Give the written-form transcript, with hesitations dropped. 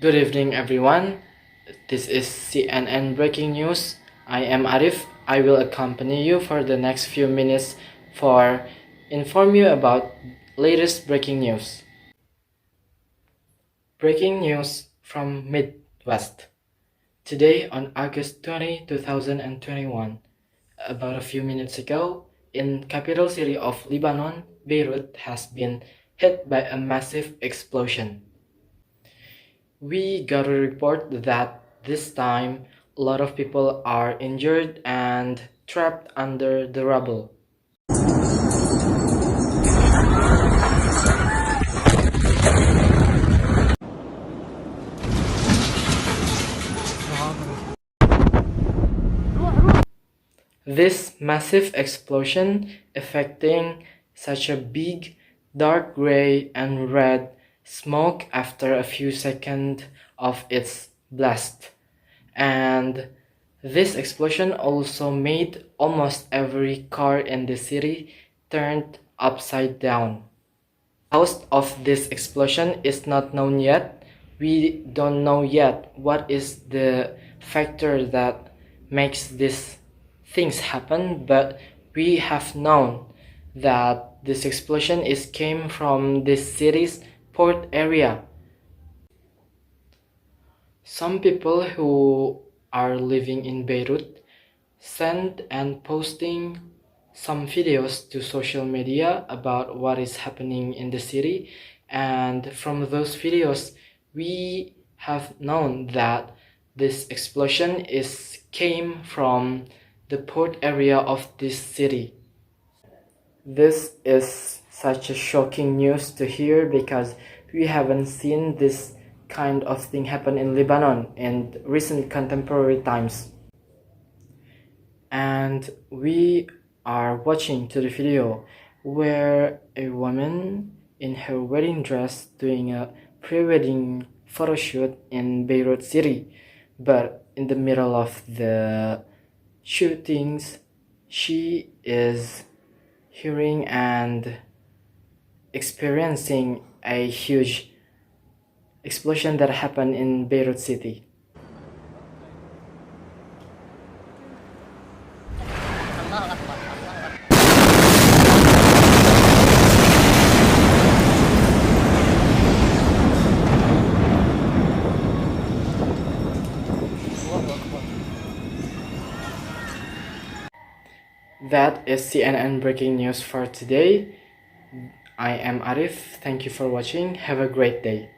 Good evening, everyone. This is CNN Breaking News. I am Arif. I will accompany you for the next few minutes for inform you about latest breaking news. Breaking news from Midwest. Today on August 20, 2021, about a few minutes ago, in capital city of Lebanon, Beirut has been hit by a massive explosion. We got a report that this time a lot of people are injured and trapped under the rubble. This massive explosion affecting such a big dark gray and red smoke after a few seconds of its blast. And this explosion also made almost every car in the city turned upside down. The cause of this explosion is not known yet. We don't know yet what is the factor that makes these things happen, but we have known that this explosion came from this city's port area. Some people who are living in Beirut send and posting some videos to social media about what is happening in the city, and from those videos we have known that this explosion came from the port area of this city. This is such a shocking news to hear because we haven't seen this kind of thing happen in Lebanon in recent contemporary times. And we are watching to the video where a woman in her wedding dress doing a pre-wedding photo shoot in Beirut city, but in the middle of the shootings she is hearing and experiencing a huge explosion that happened in Beirut city. That is CNN breaking news for today. I am Arif. Thank you for watching. Have a great day.